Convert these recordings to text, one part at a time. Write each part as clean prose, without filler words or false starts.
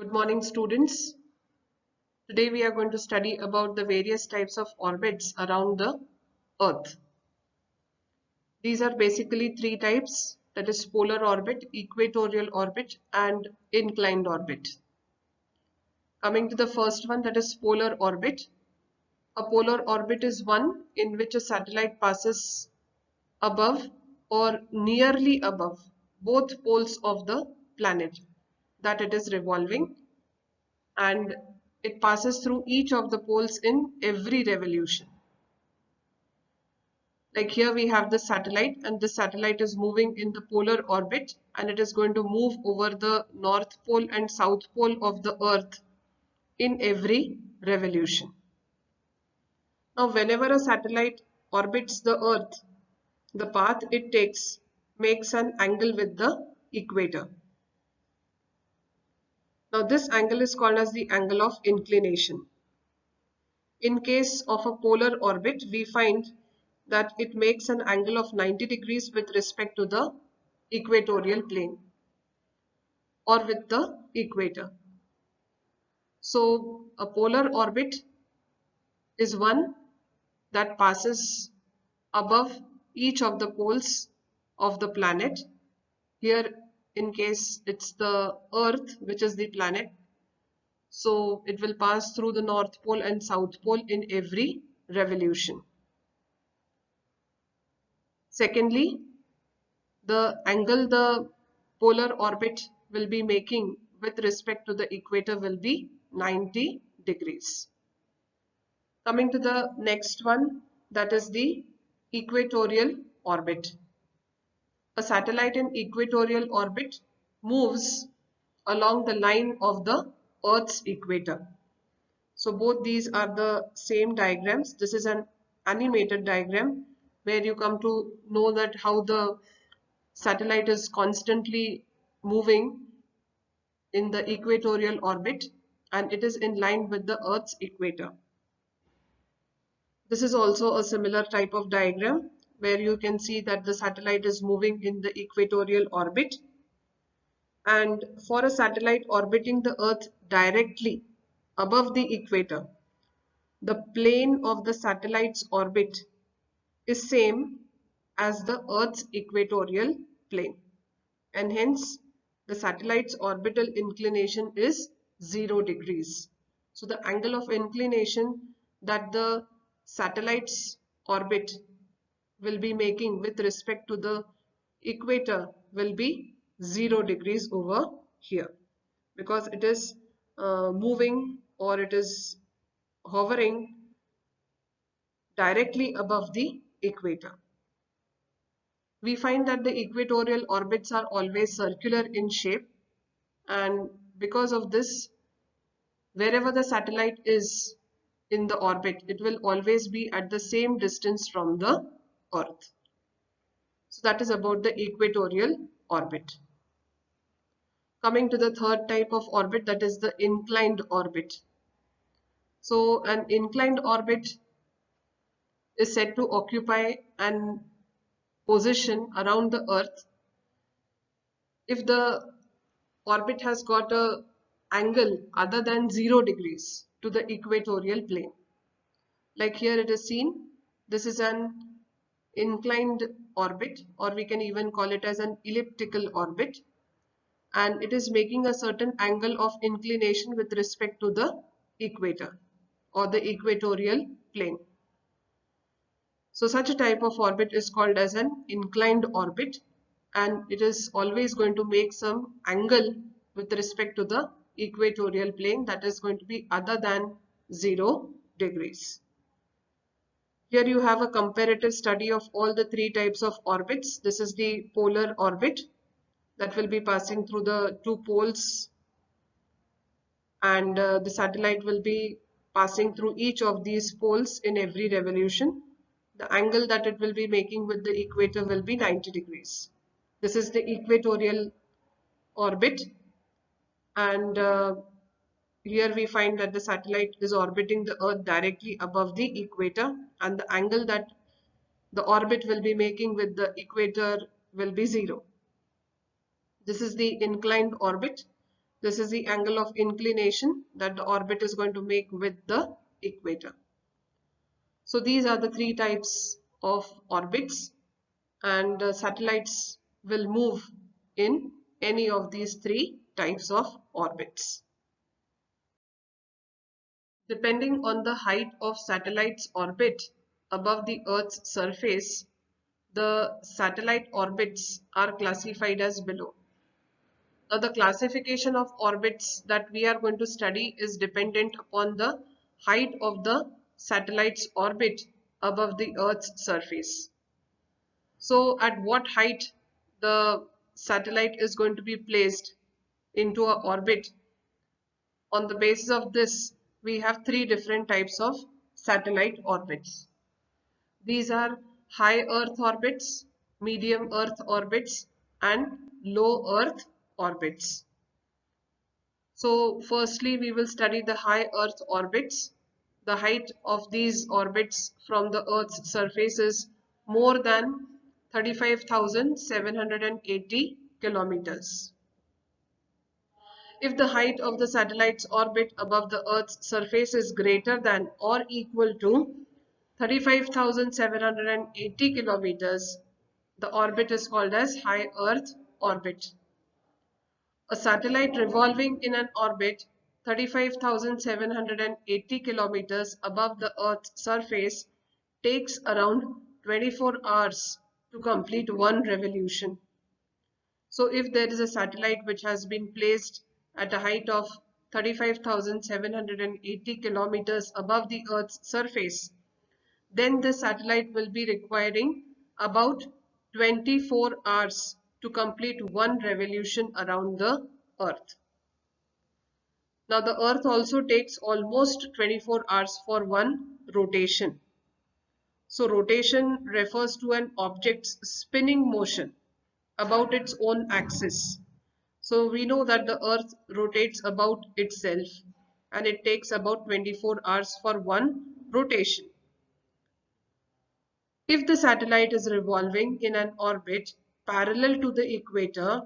Good morning, students. Today we are going to study about the various types of orbits around the Earth. These are basically three types, that is polar orbit, equatorial orbit and inclined orbit. Coming to the first one, that is polar orbit. A polar orbit is one in which a satellite passes above or nearly above both poles of the planet that it is revolving, and it passes through each of the poles in every revolution. Like here we have the satellite, and the satellite is moving in the polar orbit, and it is going to move over the north pole and south pole of the Earth in every revolution. Now whenever a satellite orbits the Earth, the path it takes makes an angle with the equator. Now this angle is called as the angle of inclination. In case of a polar orbit, we find that it makes an angle of 90 degrees with respect to the equatorial plane or with the equator. So a polar orbit is one that passes above each of the poles of the planet. Here in case it's the Earth, which is the planet, so it will pass through the North Pole and South Pole in every revolution. Secondly, the angle the polar orbit will be making with respect to the equator will be 90 degrees. Coming to the next one, that is the equatorial orbit. A satellite in equatorial orbit moves along the line of the Earth's equator. So both these are the same diagrams. This is an animated diagram where you come to know that how the satellite is constantly moving in the equatorial orbit, and it is in line with the Earth's equator. This is also a similar type of diagram where you can see that the satellite is moving in the equatorial orbit, and for a satellite orbiting the Earth directly above the equator, the plane of the satellite's orbit is same as the Earth's equatorial plane, and hence the satellite's orbital inclination is 0 degrees. So the angle of inclination that the satellite's orbit will be making with respect to the equator will be 0 degrees over here, because it is moving, or it is hovering directly above the equator. We find that the equatorial orbits are always circular in shape, and because of this, wherever the satellite is in the orbit, it will always be at the same distance from the Earth. So that is about the equatorial orbit. Coming to the third type of orbit, that is the inclined orbit. So an inclined orbit is said to occupy an position around the Earth if the orbit has got a angle other than 0 degrees to the equatorial plane. Like here it is seen, this is an inclined orbit, or we can even call it as an elliptical orbit, and it is making a certain angle of inclination with respect to the equator or the equatorial plane. So such a type of orbit is called as an inclined orbit, and it is always going to make some angle with respect to the equatorial plane that is going to be other than 0 degrees. Here you have a comparative study of all the three types of orbits. This is the polar orbit that will be passing through the two poles, and the satellite will be passing through each of these poles in every revolution. The angle that it will be making with the equator will be 90 degrees. This is the equatorial orbit, and here we find that the satellite is orbiting the Earth directly above the equator, and the angle that the orbit will be making with the equator will be 0. This is the inclined orbit, This is the angle of inclination that the orbit is going to make with the equator. So these are the three types of orbits, and satellites will move in any of these three types of orbits. Depending on the height of satellite's orbit above the Earth's surface, the satellite orbits are classified as below. Now, the classification of orbits that we are going to study is dependent upon the height of the satellite's orbit above the Earth's surface. So, at what height the satellite is going to be placed into an orbit? On the basis of this, we have three different types of satellite orbits. These are high Earth orbits, medium Earth orbits, and low Earth orbits. So firstly, we will study the high Earth orbits. The height of these orbits from the Earth's surface is more than 35,780 kilometers. If the height of the satellite's orbit above the Earth's surface is greater than or equal to 35,780 kilometers, the orbit is called as high Earth orbit. A satellite revolving in an orbit 35,780 kilometers above the Earth's surface takes around 24 hours to complete one revolution. So if there is a satellite which has been placed at a height of 35,780 kilometers above the Earth's surface, then the satellite will be requiring about 24 hours to complete one revolution around the Earth. Now the Earth also takes almost 24 hours for one rotation. So rotation refers to an object's spinning motion about its own axis. So we know that the Earth rotates about itself and it takes about 24 hours for one rotation. If the satellite is revolving in an orbit parallel to the equator,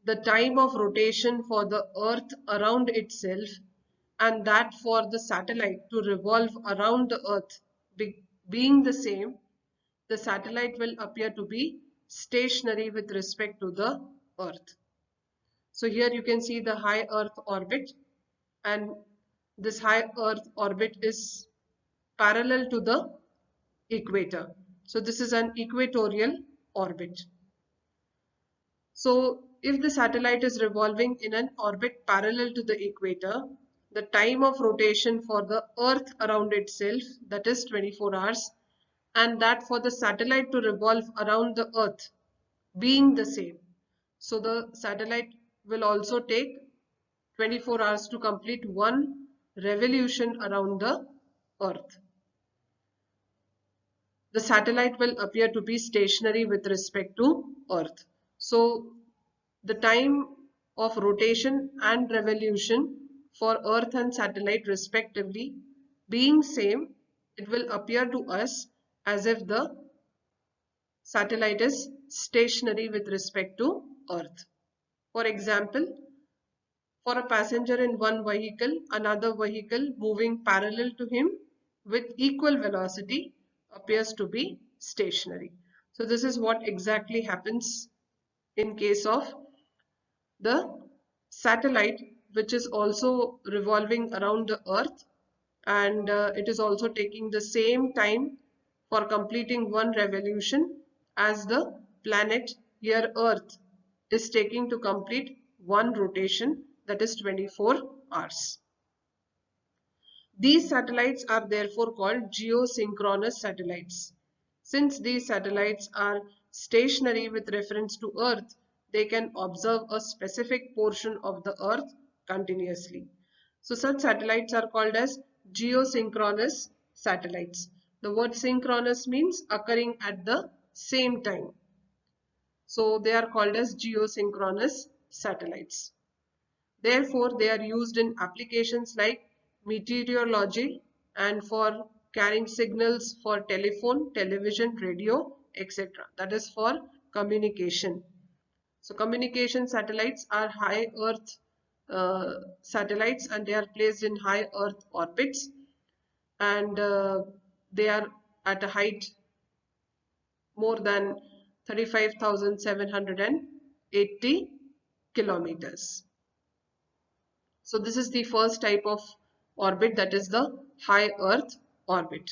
the time of rotation for the Earth around itself and that for the satellite to revolve around the Earth being the same, the satellite will appear to be stationary with respect to the Earth. So here you can see the high Earth orbit, and this high Earth orbit is parallel to the equator. So this is an equatorial orbit. So if the satellite is revolving in an orbit parallel to the equator, the time of rotation for the Earth around itself, that is 24 hours, and that for the satellite to revolve around the Earth being the same. So the satellite will also take 24 hours to complete one revolution around the Earth. The satellite will appear to be stationary with respect to Earth. So the time of rotation and revolution for Earth and satellite respectively being same, it will appear to us as if the satellite is stationary with respect to Earth. For example, for a passenger in one vehicle, another vehicle moving parallel to him with equal velocity appears to be stationary. So this is what exactly happens in case of the satellite, which is also revolving around the Earth, and it is also taking the same time for completing one revolution as the planet here Earth is taking to complete one rotation, that is 24 hours. These satellites are therefore called geosynchronous satellites. Since these satellites are stationary with reference to Earth, they can observe a specific portion of the Earth continuously. So such satellites are called as geosynchronous satellites. The word synchronous means occurring at the same time. So they are called as geosynchronous satellites. Therefore, they are used in applications like meteorology and for carrying signals for telephone, television, radio, etc. That is for communication. So communication satellites are high Earth satellites, and they are placed in high Earth orbits, and they are at a height more than 35,780 kilometers. So this is the first type of orbit, that is the high Earth orbit.